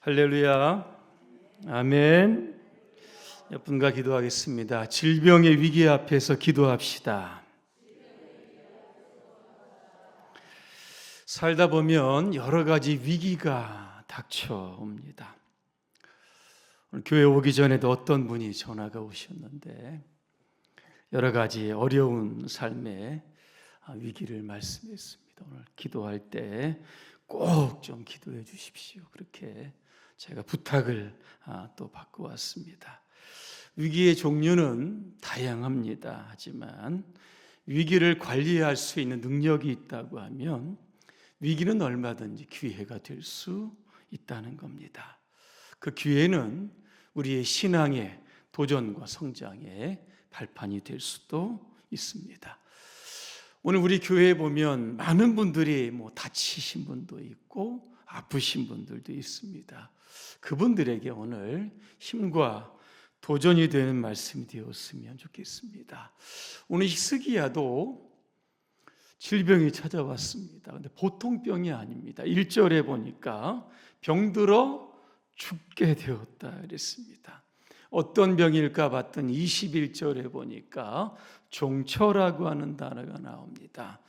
할렐루야, 아멘. 여러분과 기도하겠습니다. 질병의 위기 앞에서 기도합시다. 살다 보면 여러 가지 위기가 닥쳐옵니다. 오늘 교회 오기 전에도 어떤 분이 전화가 오셨는데 여러 가지 어려운 삶의 위기를 말씀했습니다. 오늘 기도할 때 꼭 좀 기도해 주십시오. 그렇게 제가 부탁을 또 받고 왔습니다. 위기의 종류는 다양합니다. 하지만 위기를 관리할 수 있는 능력이 있다고 하면 위기는 얼마든지 기회가 될 수 있다는 겁니다. 그 기회는 우리의 신앙의 도전과 성장의 발판이 될 수도 있습니다. 오늘 우리 교회에 보면 많은 분들이 다치신 분도 있고 아프신 분들도 있습니다. 그분들에게 오늘 힘과 도전이 되는 말씀이 되었으면 좋겠습니다. 오늘 히스기야도 질병이 찾아왔습니다. 그런데 보통 병이 아닙니다. 1절에 보니까 병들어 죽게 되었다 그랬습니다. 어떤 병일까 봤더니 21절에 보니까 종처라고 하는 단어가 나옵니다.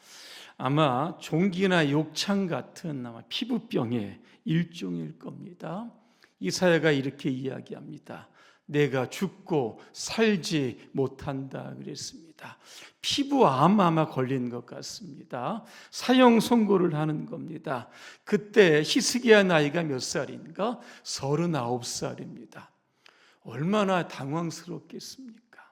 아마 종기나 욕창 같은 아마 피부병의 일종일 겁니다. 이사야가 이렇게 이야기합니다. 내가 죽고 살지 못한다 그랬습니다. 피부암 아마 걸린 것 같습니다. 사형 선고를 하는 겁니다. 그때 히스기야 나이가 몇 살인가? 39살입니다. 얼마나 당황스럽겠습니까?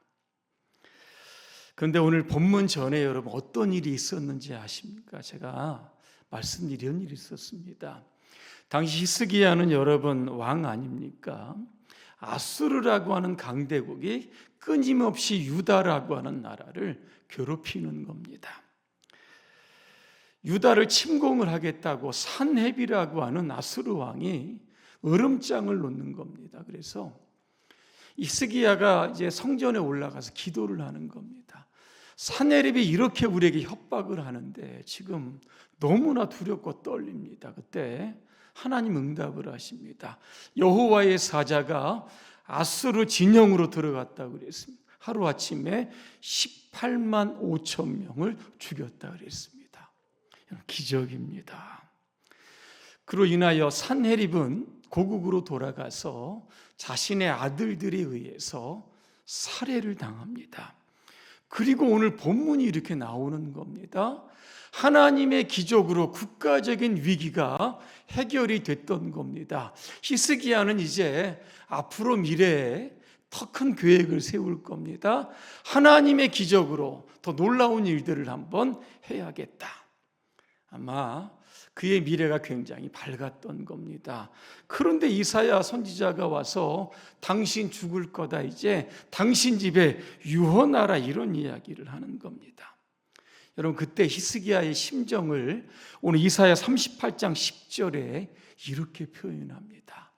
그런데 오늘 본문 전에 여러분 어떤 일이 있었는지 아십니까? 제가 말씀드린 이런 일이 있었습니다. 당시 히스기야는 여러분 왕 아닙니까? 아수르라고 하는 강대국이 끊임없이 유다라고 하는 나라를 괴롭히는 겁니다. 유다를 침공을 하겠다고 산헤비라고 하는 아수르 왕이 으름장을 놓는 겁니다. 그래서 히스기야가 이제 성전에 올라가서 기도를 하는 겁니다. 산헤립이 이렇게 우리에게 협박을 하는데 지금 너무나 두렵고 떨립니다. 그때 하나님 응답을 하십니다. 여호와의 사자가 아수르 진영으로 들어갔다고 그랬습니다. 하루아침에 18만 5천 명을 죽였다 그랬습니다. 기적입니다. 그로 인하여 산헤립은 고국으로 돌아가서 자신의 아들들에 의해서 살해를 당합니다. 그리고 오늘 본문이 이렇게 나오는 겁니다. 하나님의 기적으로 국가적인 위기가 해결이 됐던 겁니다. 히스기야는 이제 앞으로 미래에 더 큰 계획을 세울 겁니다. 하나님의 기적으로 더 놀라운 일들을 한번 해야겠다. 아마 그의 미래가 굉장히 밝았던 겁니다. 그런데 이사야 선지자가 와서 당신 죽을 거다, 이제 당신 집에 유언하라, 이런 이야기를 하는 겁니다. 여러분, 그때 히스기야의 심정을 오늘 이사야 38장 10절에 이렇게 표현합니다.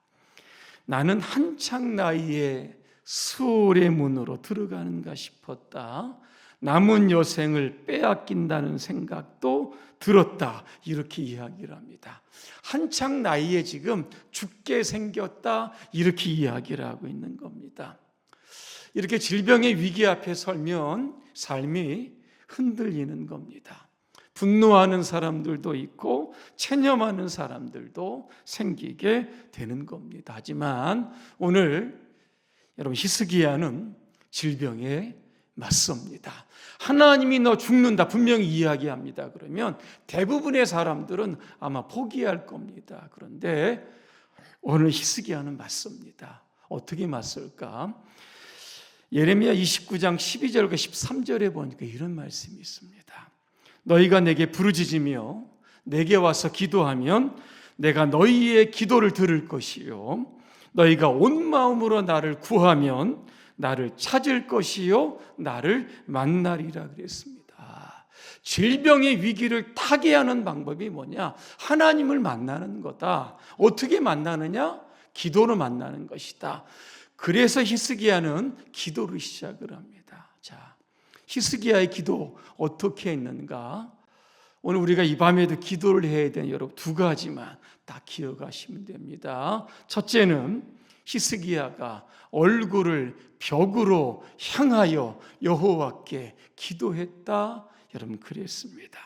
나는 한창 나이에 수월의 문으로 들어가는가 싶었다. 남은 여생을 빼앗긴다는 생각도 들었다. 이렇게 이야기를 합니다. 한창 나이에 지금 죽게 생겼다. 이렇게 이야기를 하고 있는 겁니다. 이렇게 질병의 위기 앞에 설면 삶이 흔들리는 겁니다. 분노하는 사람들도 있고 체념하는 사람들도 생기게 되는 겁니다. 하지만 오늘 여러분, 히스기야는 질병에 맞섭니다. 하나님이 너 죽는다 분명히 이야기합니다. 그러면 대부분의 사람들은 아마 포기할 겁니다. 그런데 오늘 히스기야는 맞섭니다. 어떻게 맞설까? 예레미야 29장 12절과 13절에 보니까 이런 말씀이 있습니다. 너희가 내게 부르짖으며 내게 와서 기도하면 내가 너희의 기도를 들을 것이요 너희가 온 마음으로 나를 구하면 나를 찾을 것이요 나를 만나리라 그랬습니다. 질병의 위기를 타개하는 방법이 뭐냐? 하나님을 만나는 거다. 어떻게 만나느냐? 기도로 만나는 것이다. 그래서 히스기야는 기도를 시작을 합니다. 자, 히스기야의 기도 어떻게 했는가? 오늘 우리가 이 밤에도 기도를 해야 되는 여러분 두 가지만 딱 기억하시면 됩니다. 첫째는 히스기야가 얼굴을 벽으로 향하여 여호와께 기도했다. 여러분 그랬습니다.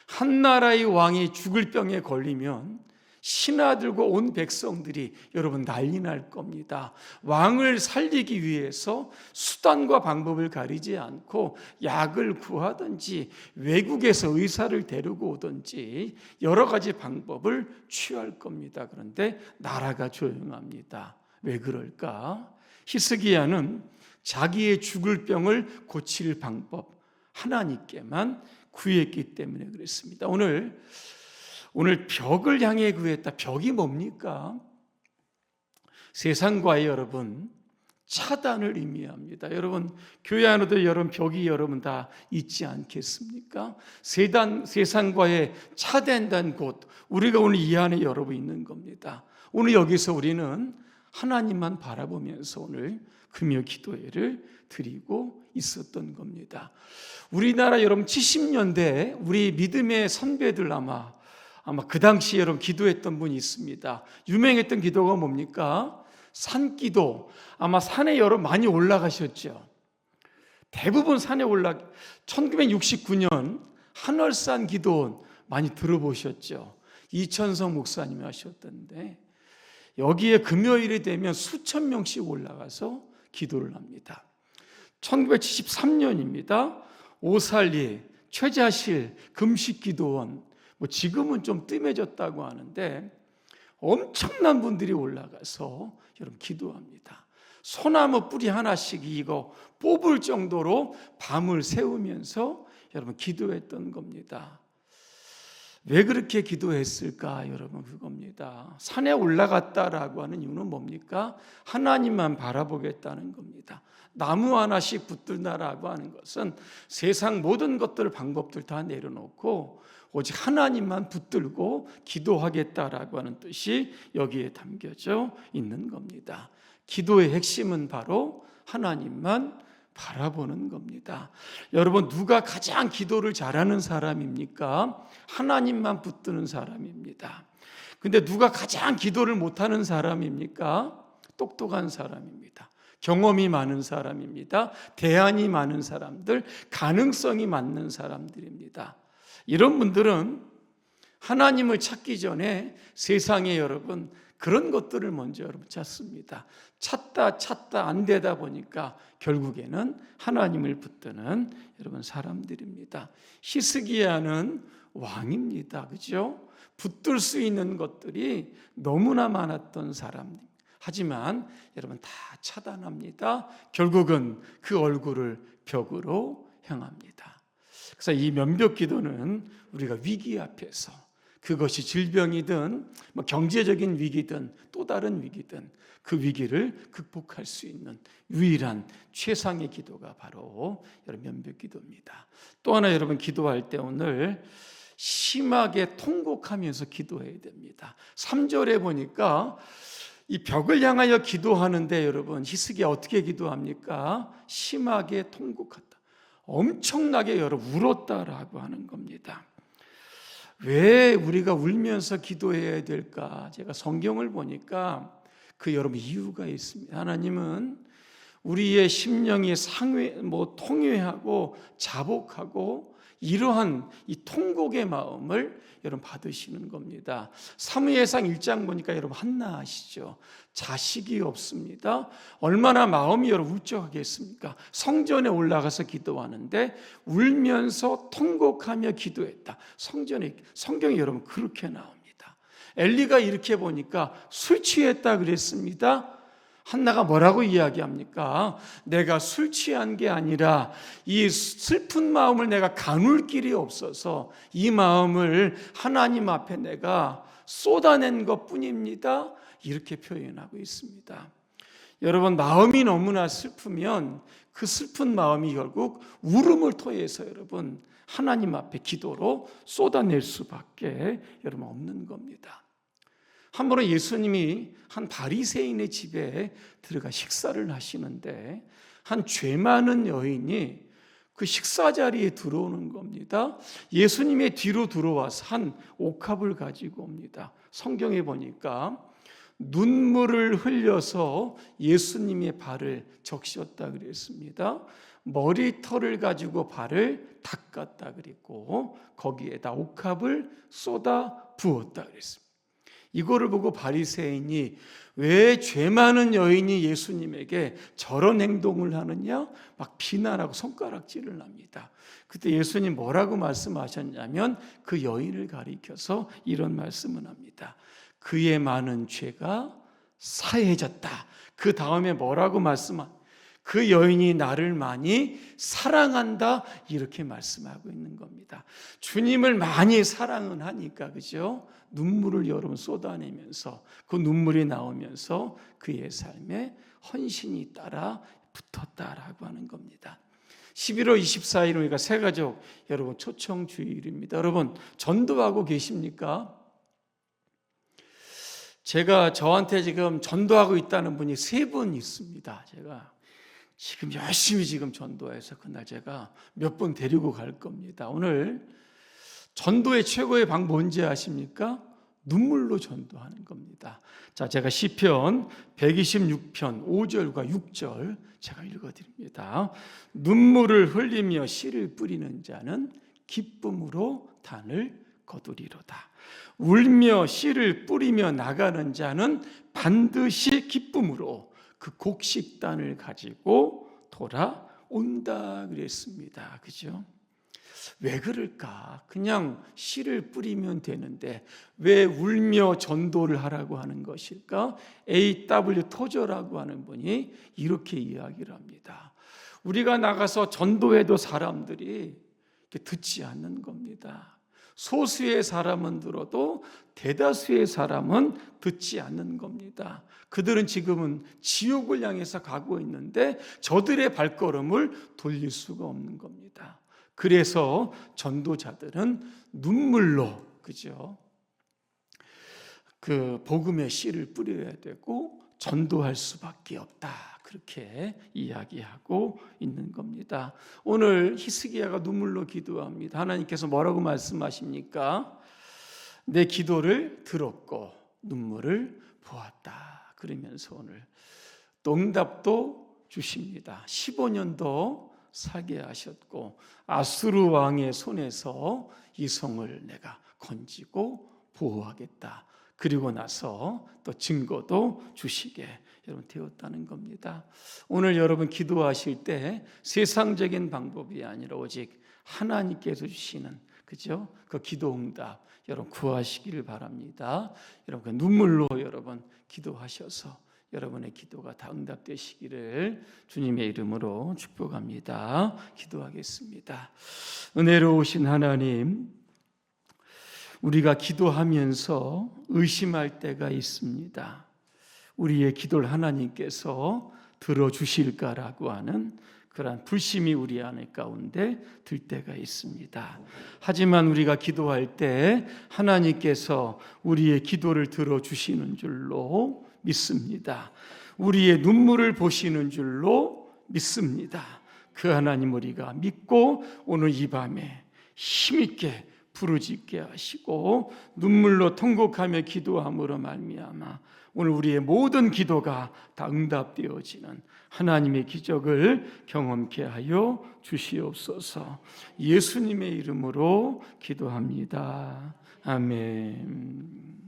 한 나라의 왕이 죽을 병에 걸리면 신하들과 온 백성들이 여러분 난리 날 겁니다. 왕을 살리기 위해서 수단과 방법을 가리지 않고 약을 구하든지 외국에서 의사를 데리고 오든지 여러 가지 방법을 취할 겁니다. 그런데 나라가 조용합니다. 왜 그럴까? 히스기야는 자기의 죽을 병을 고칠 방법 하나님께만 구했기 때문에 그랬습니다. 오늘 벽을 향해 구했다. 벽이 뭡니까? 세상과의 여러분 차단을 의미합니다. 여러분 교회 안에도 여러분 벽이 여러분 다 있지 않겠습니까? 세상과의 차단된 곳 우리가 오늘 이 안에 여러분 있는 겁니다. 오늘 여기서 우리는 하나님만 바라보면서 오늘 금요 기도회를 드리고 있었던 겁니다. 우리나라 여러분 70년대 우리 믿음의 선배들 아마 그 당시에 여러분 기도했던 분이 있습니다. 유명했던 기도가 뭡니까? 산기도. 아마 산에 여러분 많이 올라가셨죠. 대부분 산에 1969년 한월산 기도 많이 들어보셨죠. 이천성 목사님이 하셨던데 여기에 금요일이 되면 수천 명씩 올라가서 기도를 합니다. 1973년입니다. 오살리, 최자실, 금식기도원 지금은 좀 뜸해졌다고 하는데 엄청난 분들이 올라가서 여러분 기도합니다. 소나무 뿌리 하나씩 이거 뽑을 정도로 밤을 새우면서 여러분 기도했던 겁니다. 왜 그렇게 기도했을까? 여러분 그겁니다. 산에 올라갔다라고 하는 이유는 뭡니까? 하나님만 바라보겠다는 겁니다. 나무 하나씩 붙들다라고 하는 것은 세상 모든 것들 방법들 다 내려놓고 오직 하나님만 붙들고 기도하겠다라고 하는 뜻이 여기에 담겨져 있는 겁니다. 기도의 핵심은 바로 하나님만 바라보는 겁니다. 여러분 누가 가장 기도를 잘하는 사람입니까? 하나님만 붙드는 사람입니다. 근데 누가 가장 기도를 못하는 사람입니까? 똑똑한 사람입니다. 경험이 많은 사람입니다. 대안이 많은 사람들, 가능성이 많은 사람들입니다. 이런 분들은 하나님을 찾기 전에 세상에 여러분 그런 것들을 먼저 여러분 찾습니다. 찾다 안 되다 보니까 결국에는 하나님을 붙드는 여러분 사람들입니다. 히스기야는 왕입니다. 그죠? 붙들 수 있는 것들이 너무나 많았던 사람. 하지만 여러분 다 차단합니다. 결국은 그 얼굴을 벽으로 향합니다. 그래서 이 면벽 기도는 우리가 위기 앞에서 그것이 질병이든 경제적인 위기든 또 다른 위기든 그 위기를 극복할 수 있는 유일한 최상의 기도가 바로 여러분 면벽 기도입니다. 또 하나 여러분 기도할 때 오늘 심하게 통곡하면서 기도해야 됩니다. 3절에 보니까 이 벽을 향하여 기도하는데 여러분 히스기야 어떻게 기도합니까? 심하게 통곡했다. 엄청나게 여러분 울었다라고 하는 겁니다. 왜 우리가 울면서 기도해야 될까? 제가 성경을 보니까 그 여러분 이유가 있습니다. 하나님은 우리의 심령이 통회하고 자복하고 이러한 이 통곡의 마음을 여러분 받으시는 겁니다. 사무엘상 1장 보니까 여러분 한나 아시죠? 자식이 없습니다. 얼마나 마음이 여러분 울적하겠습니까? 성전에 올라가서 기도하는데 울면서 통곡하며 기도했다. 성경에 여러분 그렇게 나옵니다. 엘리가 이렇게 보니까 술 취했다 그랬습니다. 한나가 뭐라고 이야기합니까? 내가 술 취한 게 아니라 이 슬픈 마음을 내가 가눌 길이 없어서 이 마음을 하나님 앞에 내가 쏟아낸 것뿐입니다. 이렇게 표현하고 있습니다. 여러분 마음이 너무나 슬프면 그 슬픈 마음이 결국 울음을 통해서 여러분 하나님 앞에 기도로 쏟아낼 수밖에 여러분 없는 겁니다. 한 번은 예수님이 한 바리새인의 집에 들어가 식사를 하시는데 한 죄 많은 여인이 그 식사 자리에 들어오는 겁니다. 예수님의 뒤로 들어와서 한 옥합을 가지고 옵니다. 성경에 보니까 눈물을 흘려서 예수님의 발을 적셨다 그랬습니다. 머리털을 가지고 발을 닦았다 그랬고 거기에다 옥합을 쏟아 부었다 그랬습니다. 이거를 보고 바리새인이 왜 죄 많은 여인이 예수님에게 저런 행동을 하느냐 막 비난하고 손가락질을 합니다. 그때 예수님 뭐라고 말씀하셨냐면 그 여인을 가리켜서 이런 말씀을 합니다. 그의 많은 죄가 사해졌다. 그 다음에 뭐라고 그 여인이 나를 많이 사랑한다 이렇게 말씀하고 있는 겁니다. 주님을 많이 사랑은 하니까 그죠? 눈물을 여러분 쏟아내면서 그 눈물이 나오면서 그의 삶에 헌신이 따라 붙었다라고 하는 겁니다. 11월 24일은 우리가 새가족 여러분 초청 주일입니다. 여러분 전도하고 계십니까? 제가 저한테 지금 전도하고 있다는 분이 3분 있습니다. 제가 지금 열심히 지금 전도해서 그날 제가 몇 분 데리고 갈 겁니다. 오늘 전도의 최고의 방법 뭔지 아십니까? 눈물로 전도하는 겁니다. 자, 제가 시편 126편 5절과 6절 제가 읽어드립니다. 눈물을 흘리며 씨를 뿌리는 자는 기쁨으로 단을 거두리로다. 울며 씨를 뿌리며 나가는 자는 반드시 기쁨으로 그 곡식단을 가지고 돌아온다 그랬습니다. 그죠? 왜 그럴까? 그냥 씨를 뿌리면 되는데 왜 울며 전도를 하라고 하는 것일까? A.W. 토저라고 하는 분이 이렇게 이야기를 합니다. 우리가 나가서 전도해도 사람들이 듣지 않는 겁니다. 소수의 사람은 들어도 대다수의 사람은 듣지 않는 겁니다. 그들은 지금은 지옥을 향해서 가고 있는데 저들의 발걸음을 돌릴 수가 없는 겁니다. 그래서 전도자들은 눈물로 그죠? 그 복음의 씨를 뿌려야 되고 전도할 수밖에 없다. 그렇게 이야기하고 있는 겁니다. 오늘 히스기야가 눈물로 기도합니다. 하나님께서 뭐라고 말씀하십니까? 내 기도를 들었고 눈물을 보았다. 그러면서 오늘 또 응답도 주십니다. 15년도 살게 하셨고 아수르 왕의 손에서 이 성을 내가 건지고 보호하겠다. 그리고 나서 또 증거도 주시게 여러분 되었다는 겁니다. 오늘 여러분 기도하실 때 세상적인 방법이 아니라 오직 하나님께서 주시는 그죠? 그 기도 응답 여러분 구하시기를 바랍니다. 여러분 그 눈물로 여러분 기도하셔서 여러분의 기도가 다 응답되시기를 주님의 이름으로 축복합니다. 기도하겠습니다. 은혜로우신 하나님, 우리가 기도하면서 의심할 때가 있습니다. 우리의 기도를 하나님께서 들어주실까라고 하는 그러한 불심이 우리 안에 가운데 들 때가 있습니다. 하지만 우리가 기도할 때 하나님께서 우리의 기도를 들어주시는 줄로 믿습니다. 우리의 눈물을 보시는 줄로 믿습니다. 그 하나님 우리가 믿고 오늘 이 밤에 힘있게 부르짖게 하시고 눈물로 통곡하며 기도함으로 말미암아 오늘 우리의 모든 기도가 다 응답되어지는 하나님의 기적을 경험케 하여 주시옵소서. 예수님의 이름으로 기도합니다. 아멘.